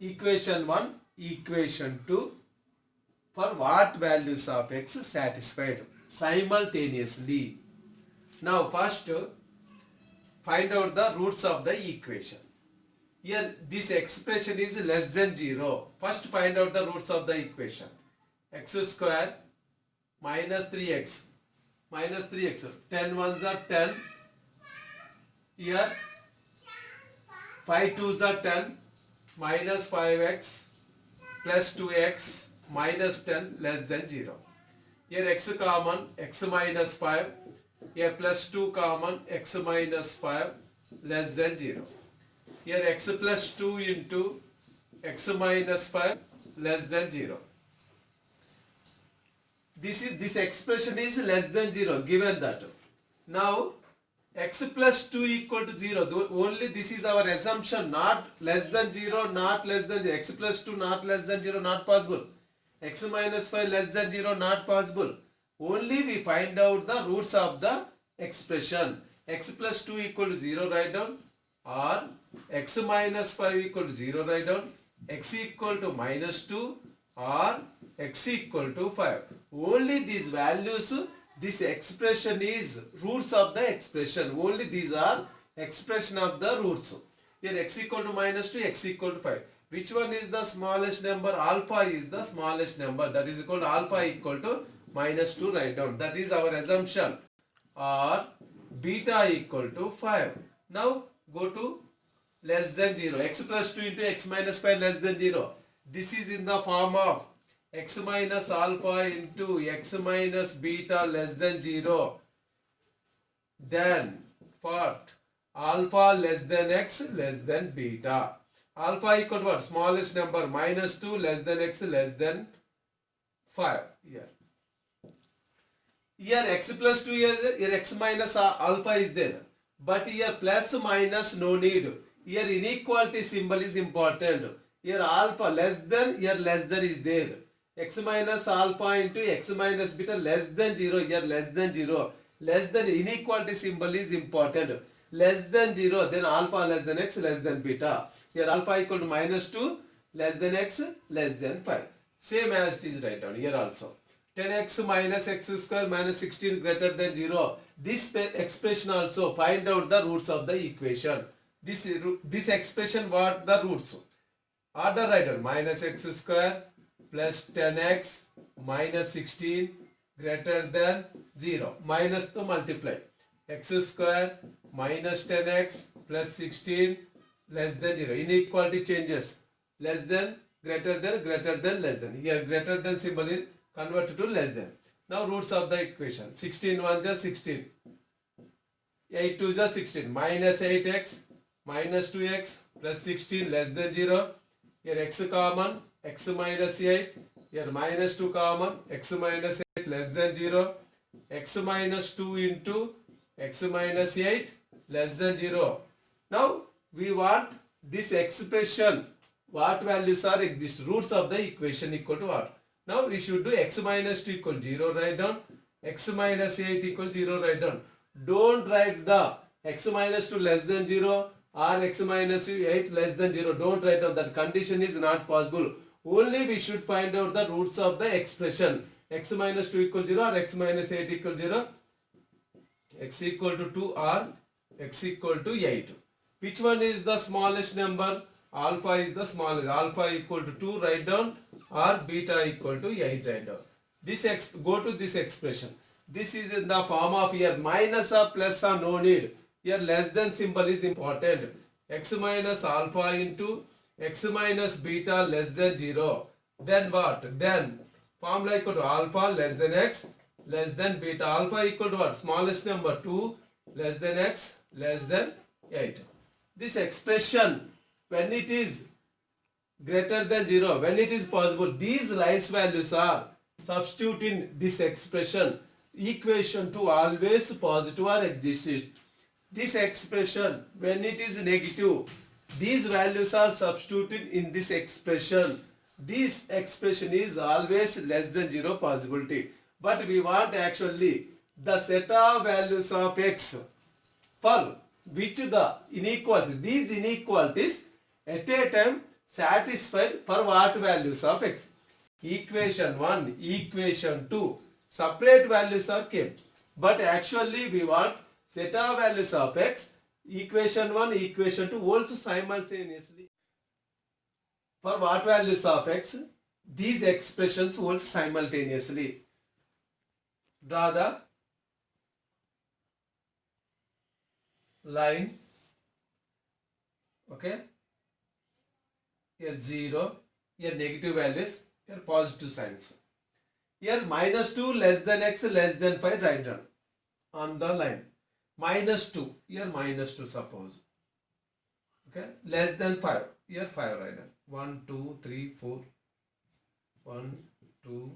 equation 1, equation 2 for what values of x satisfied simultaneously. Now first find out the roots of the equation. Here this expression is less than 0. First find out the roots of the equation. X square minus 3x minus 3x. 10 ones are 10. Here 5 twos are 10 minus 5x plus 2x minus 10 less than 0. Here x common, x minus 5. Here plus 2 common, x minus 5 less than 0. Here x plus 2 into x minus 5 less than 0. This expression is less than 0 given that. Now x plus 2 equal to 0. Only this is our assumption, not less than 0, not less than 0. X plus 2 not less than 0, not possible. X minus 5 less than 0, not possible. Only we find out the roots of the expression. X plus 2 equal to 0 write down, or x minus 5 equal to 0 write down, x equal to minus 2 or x equal to 5. Only these values, this expression is roots of the expression. Only these are expression of the roots. Here x equal to minus 2, x equal to 5. Which one is the smallest number? Alpha is the smallest number. That is equal to alpha equal to minus 2 write down. That is our assumption. Or beta equal to 5. Now go to less than 0. X plus 2 into x minus 5 less than 0. This is in the form of x minus alpha into x minus beta less than 0. Then what? Alpha less than x less than beta. Alpha equal to what? Smallest number minus 2 less than x less than 5. Here x plus 2, here x minus alpha is there. But here plus minus no need. Here inequality symbol is important. Here alpha less than, here less than is there. X minus alpha into x minus beta less than 0, here less than 0. Less than, inequality symbol is important. Less than 0, then alpha less than x less than beta. Here alpha equal to minus 2 less than x less than 5. Same as it is write down here also. 10x minus x square minus 16 greater than 0. This expression also find out the roots of the equation. This expression what the roots? Order write down. Minus x square plus 10x minus 16 greater than 0. Minus to multiply. X square minus 10x plus 16 less than 0. Inequality changes. Less than, greater than, less than. Here greater than symbol is converted to less than. Now roots of the equation. 16 1 is 16. 8 2 is 16. Minus 8x minus 2x plus 16 less than 0. Here x common, x minus 8. Here minus 2 common, x minus 8 less than 0. X minus 2 into x minus 8 less than 0. Now we want this expression. What values are exist? Roots of the equation equal to what? Now we should do x minus 2 equal 0 write down. X minus 8 equal 0 write down. Don't write the x minus 2 less than 0 or x minus 8 less than 0. Don't write down. That condition is not possible. Only we should find out the roots of the expression. X minus 2 equal 0 or x minus 8 equal 0. X equal to 2 or x equal to 8. Which one is the smallest number? Alpha is the smallest. Alpha equal to 2 write down or beta equal to 8 write down. Go to this expression. This is in the form of here minus or plus or no need. Here less than symbol is important. X minus alpha into x minus beta less than 0. Then what? Then formula equal to alpha less than x less than beta. Alpha equal to what? Smallest number 2 less than x less than 8. This expression, when it is greater than 0, when it is possible, these rise values are substitute in this expression. Equation 2 always positive or exists. This expression, when it is negative, these values are substituted in this expression. This expression is always less than 0 possibility. But we want actually the set of values of x for which the inequality, these inequalities at a time satisfied for what values of x. Equation 1, equation 2, separate values are kept. But actually we want set of values of x, equation 1, equation 2 also simultaneously. For what values of x? These expressions also simultaneously. Draw the line. Okay. Here 0, here negative values, here positive signs. Here minus 2 less than x less than 5 write down on the line. Minus 2, here minus 2 suppose. Okay, less than 5, here 5 write down. 1, 2, 3, 4. 1, 2,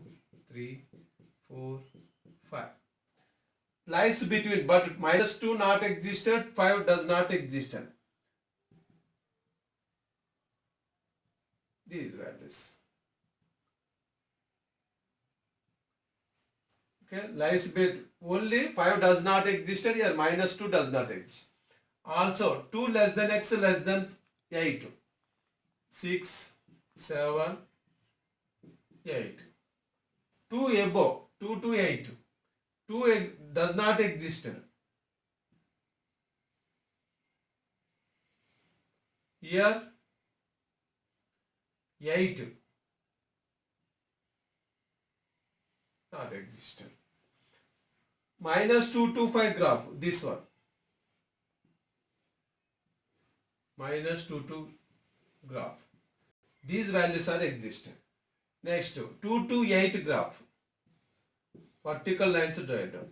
3, 4, 5. Lies between, but minus 2 not existed, 5 does not exist. These values. Okay, lies between only 5 does not exist here, minus 2 does not exist. Also 2 less than x less than 8. 6, 7, 8. 2 above, 2 to 8. 2 does not exist. Here 8 not existent. Minus 2 to 5 graph, this one. Minus 2 to graph. These values are existent. Next 2 to 8 graph. Vertical lines drawn down.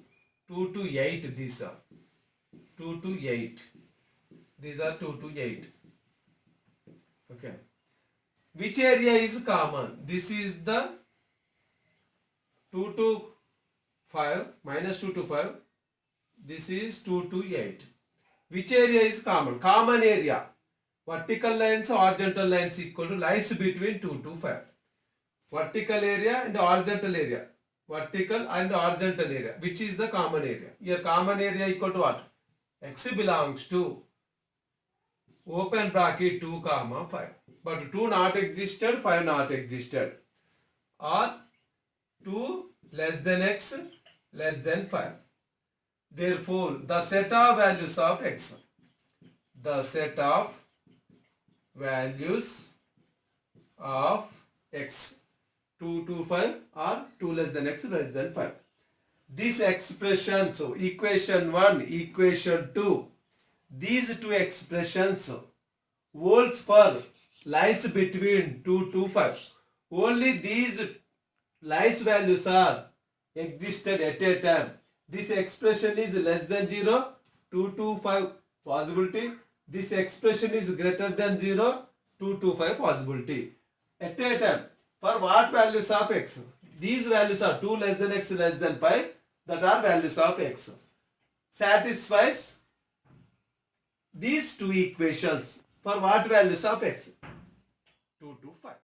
2 to 8 these are. 2 to 8. These are 2 to 8. Okay. Which area is common? This is the 2 to 5, minus 2 to 5. This is 2 to 8. Which area is common? Common area. Vertical lines, horizontal lines equal to lies between 2 to 5. Vertical area and horizontal area. Vertical and horizontal area. Which is the common area? Here common area equal to what? X belongs to open bracket 2 comma 5. But 2 not existed, 5 not existed. Or 2 less than x less than 5. Therefore, the set of values of x. The set of values of x 2 to 5 or 2 less than x less than 5. This expression, so equation 1, equation 2, these two expressions holds for lies between 2 to 5. Only these lies values are existed at a time. This expression is less than 0, 2 to 5 possibility. This expression is greater than 0, 2 to 5 possibility. At a time, for what values of x? These values are 2 less than x less than 5, that are values of x. Satisfies these two equations for what values of x? 2 to 5.